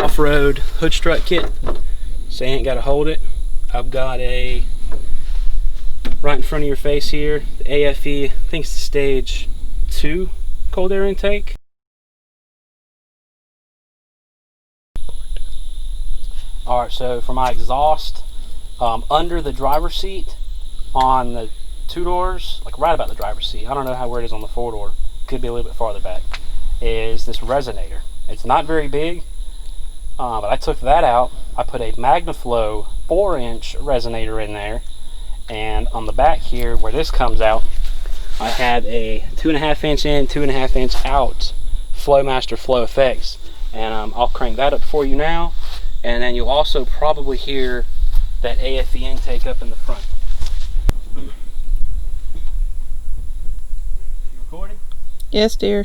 off-road hood strut kit, so you ain't got to hold it. I've got a, right in front of your face here, the AFE, I think it's the stage 2 cold air intake. Alright, so for my exhaust, under the driver's seat on the 2 doors, like right about the driver's seat, I don't know where it is on the 4 door, could be a little bit farther back, is this resonator. It's not very big, but I took that out. I put a Magnum 4-inch resonator in there, and on the back here where this comes out, I have a 2.5-inch in, 2.5-inch out Flowmaster Flow Effects, and I'll crank that up for you now, and then you'll also probably hear that AFE intake up in the front. You recording? Yes, dear.